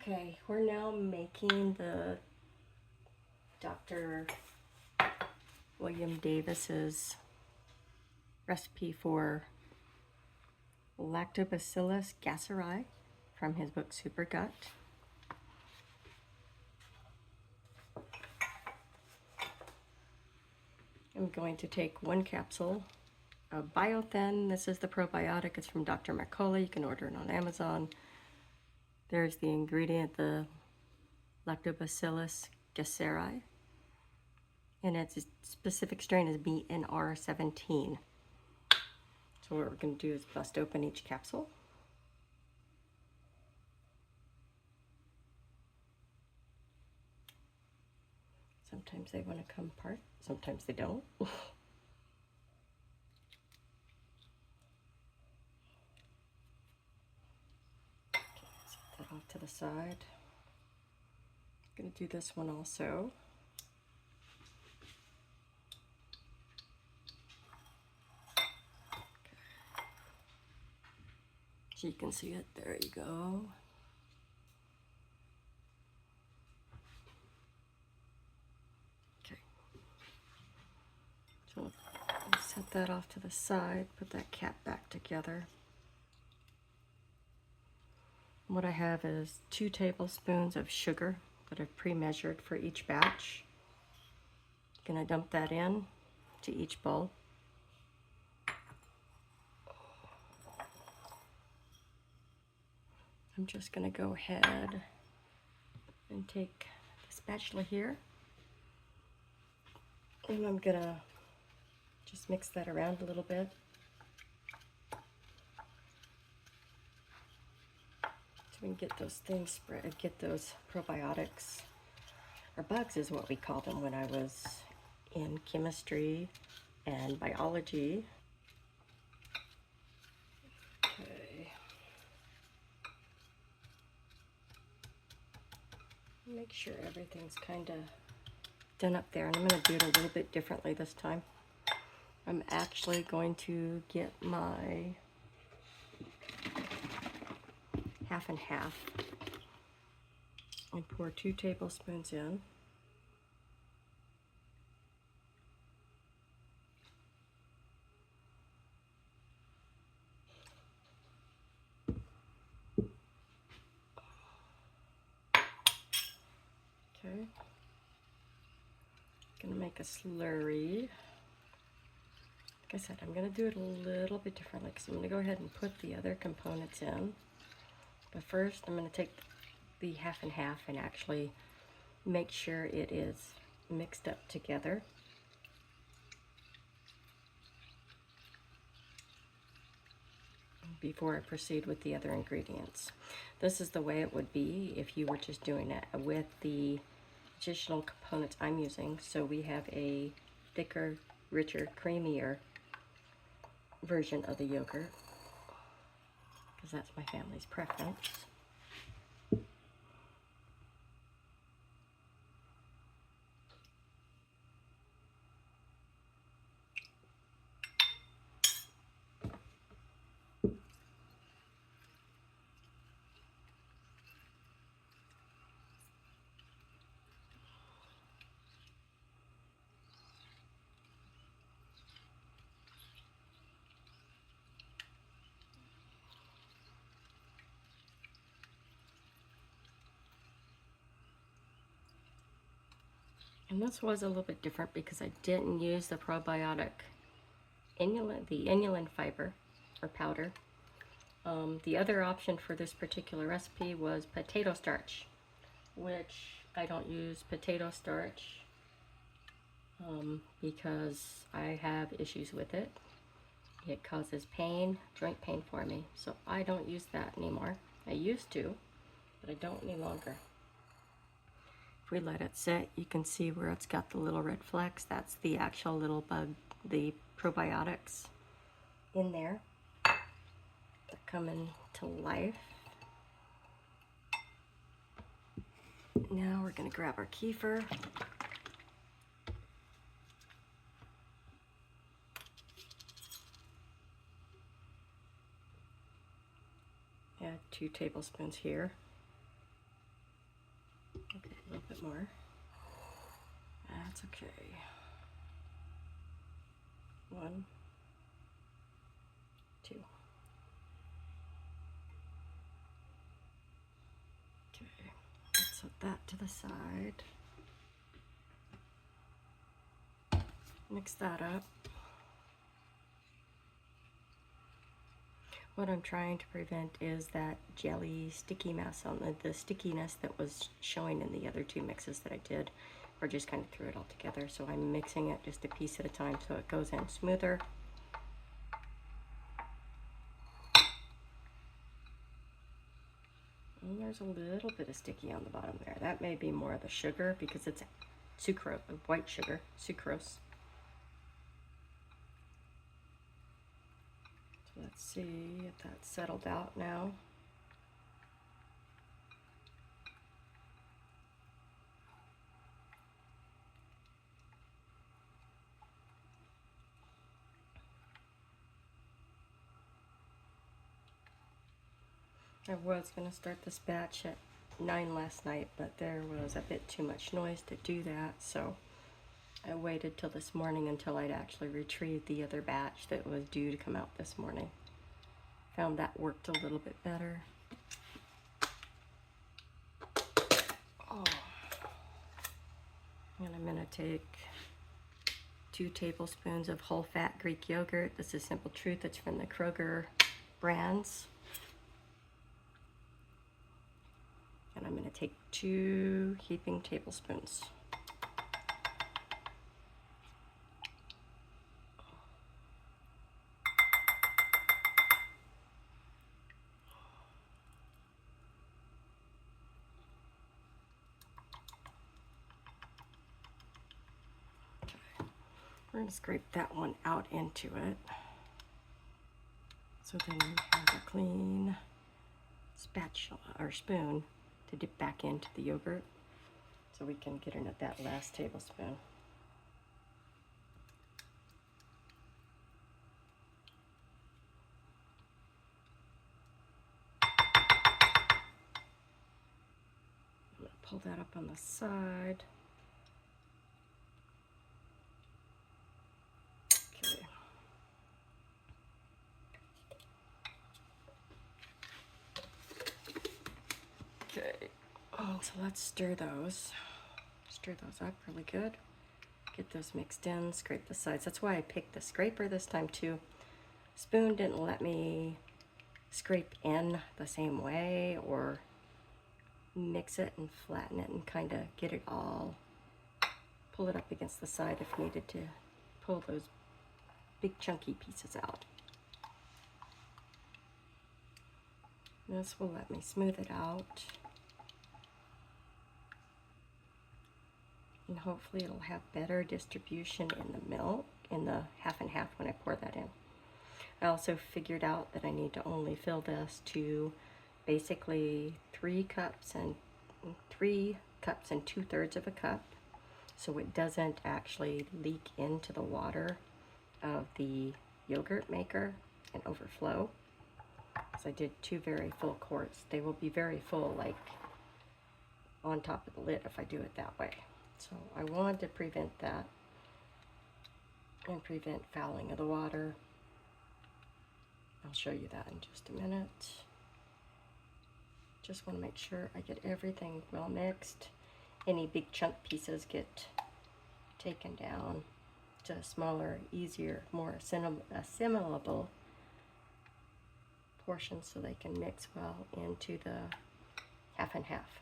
Okay, we're now making the Dr. William Davis's recipe for Lactobacillus Gasseri from his book Super Gut. I'm going to take 1 capsule of Biothin. This is the probiotic. It's from Dr. Mercola. You can order it on Amazon. There's the ingredient, the Lactobacillus Gasseri, and its specific strain is BNR17. So what we're going to do is bust open each capsule. Sometimes they want to come apart, sometimes they don't. Okay, set that off to the side. I'm going to do this one also. So you can see it, there you go. Okay, so I'll set that off to the side, put that cap back together. What I have is 2 tablespoons of sugar that I've pre-measured for each batch. I'm gonna dump that in to each bowl. I'm just gonna go ahead and take the spatula here, and I'm gonna just mix that around a little bit. So we can get those things spread, get those probiotics, or bugs is what we called them when I was in chemistry and biology. Okay. Make sure everything's kind of done up there, and I'm going to do it a little bit differently this time. I'm actually going to get my half and half and pour 2 tablespoons in. Okay, gonna make a slurry. Like I said, I'm gonna do it a little bit differently because I'm gonna go ahead and put the other components in. But first, I'm gonna take the half and half and actually make sure it is mixed up together. Before I proceed with the other ingredients. This is the way it would be if you were just doing it with the additional components I'm using. So we have a thicker, richer, creamier version of the yogurt, because that's my family's preference. And this was a little bit different because I didn't use the probiotic inulin, the inulin fiber or powder. The other option for this particular recipe was potato starch, which I don't use potato starch because I have issues with it. It causes pain, joint pain for me, so I don't use that anymore. I used to, but I don't any longer. If we let it sit, you can see where it's got the little red flecks. That's the actual little bug, the probiotics in there that come into life. Now we're going to grab our kefir. Add 2 tablespoons here. bit more. That's okay. 1, 2. Okay, let's set that to the side. Mix that up. What I'm trying to prevent is that jelly sticky mess on the stickiness that was showing in the other 2 mixes that I did, or just kind of threw it all together. So I'm mixing it just a piece at a time so it goes in smoother. And there's a little bit of sticky on the bottom there. That may be more of the sugar because it's sucrose, white sugar, sucrose. So let's see if that's settled out now. I was going to start this batch at 9 last night, but there was a bit too much noise to do that, so I waited till this morning until I'd actually retrieved the other batch that was due to come out this morning. Found that worked a little bit better. Oh. And I'm going to take 2 tablespoons of whole fat Greek yogurt. This is Simple Truth. It's from the Kroger brands. And I'm going to take 2 heaping tablespoons. We're going to scrape that one out into it. So then you have a clean spatula or spoon to dip back into the yogurt so we can get in at that last tablespoon. I'm going to pull that up on the side. Okay. Okay. So let's stir those. Stir those up really good. Get those mixed in, scrape the sides. That's why I picked the scraper this time too. Spoon didn't let me scrape in the same way or mix it and flatten it and kind of get it all, pull it up against the side if needed to pull those big chunky pieces out. This will let me smooth it out. And hopefully it'll have better distribution in the milk, in the half and half when I pour that in. I also figured out that I need to only fill this to basically 3 cups and 2/3 of a cup, so it doesn't actually leak into the water of the yogurt maker and overflow. So I did 2 very full quarts. They will be very full, like on top of the lid if I do it that way. So I wanted to prevent that and prevent fouling of the water. I'll show you that in just a minute. Just want to make sure I get everything well mixed. Any big chunk pieces get taken down to smaller, easier, more assimilable portions so they can mix well into the half and half.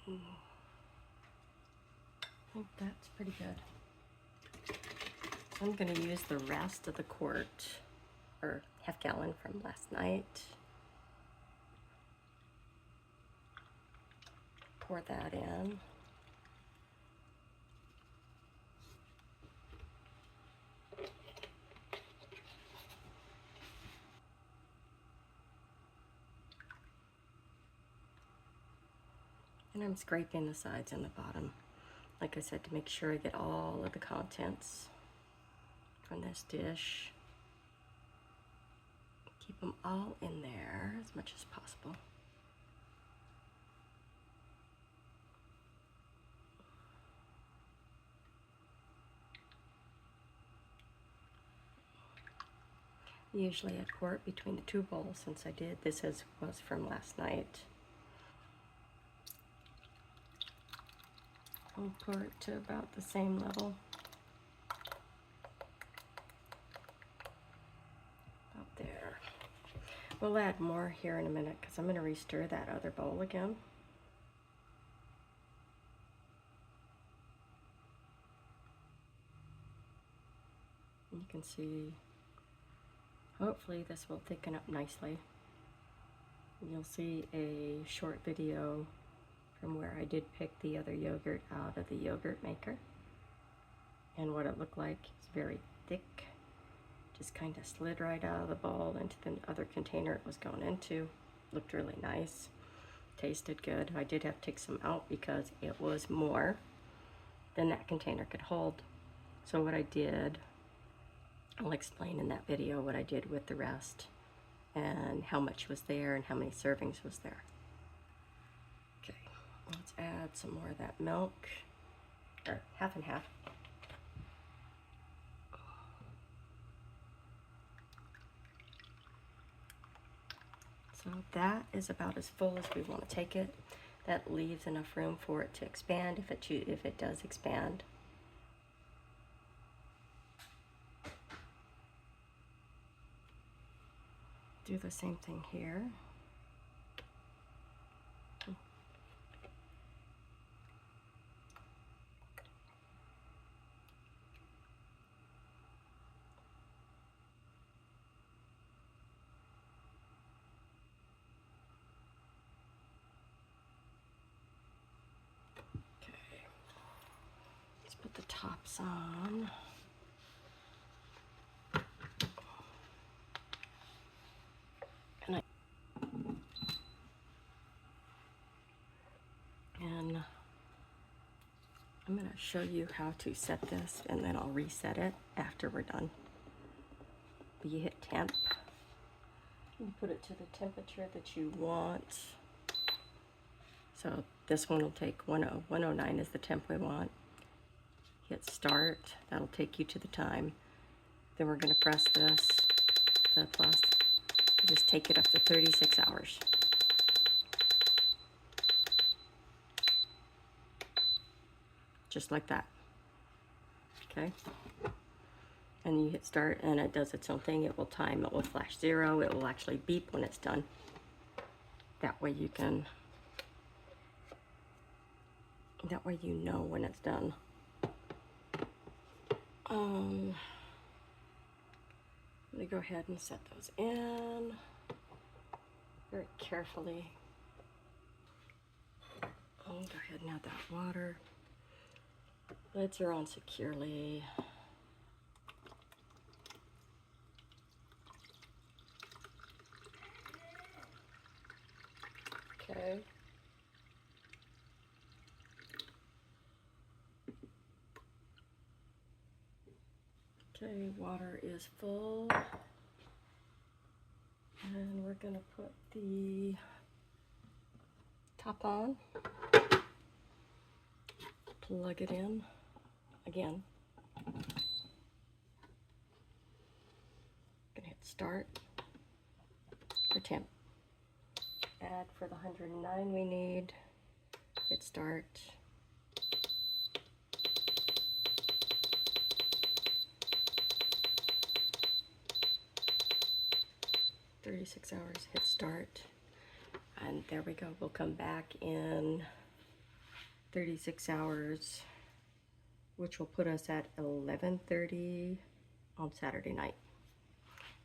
I think that's pretty good. I'm going to use the rest of the quart, or half gallon from last night. Pour that in. And I'm scraping the sides and the bottom, like I said, to make sure I get all of the contents from this dish. Keep them all in there as much as possible. Usually I pour it between the two bowls. Since I did, this was from last night. I'll pour it to about the same level. About there. We'll add more here in a minute because I'm going to re-stir that other bowl again. You can see, hopefully this will thicken up nicely. You'll see a short video from where I did pick the other yogurt out of the yogurt maker. And what it looked like is very thick. Just kind of slid right out of the bowl into the other container it was going into. Looked really nice. Tasted good. I did have to take some out because it was more than that container could hold. So what I did, I'll explain in that video what I did with the rest and how much was there and how many servings was there. Okay, let's add some more of that milk, or half and half. So that is about as full as we want to take it. That leaves enough room for it to expand if it does expand. Do the same thing here. Okay, let's put the tops on. And I'm going to show you how to set this, and then I'll reset it after we're done. But you hit temp. You put it to the temperature that you want. So this one will take 109 is the temp we want. Hit start. That'll take you to the time. Then we're going to press this, the plus. Just take it up to 36 hours. Just like that. Okay. And you hit start and it does its own thing. It will time, it will flash 0. It will actually beep when it's done. That way you know when it's done. I'm gonna go ahead and set those in very carefully. I'll go ahead and add that water. Lids are on securely. Okay. Okay, water is full. And we're gonna put the top on. Plug it in again. Gonna hit start for temp. Add for the 109 we need. Hit start. "36 hours, hit start." And there we go. We'll come back in 36 hours, which will put us at 11:30 on Saturday night.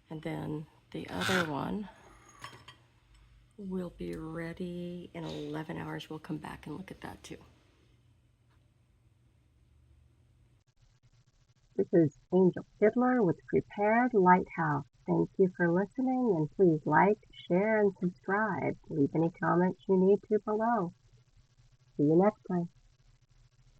And then The other one will be ready in 11 hours. We'll come back and look at that too. This is Angel Fiddler with Prepared Lighthouse. Thank you for listening, and please like, share, and subscribe. Leave any comments you need to below. See you next time.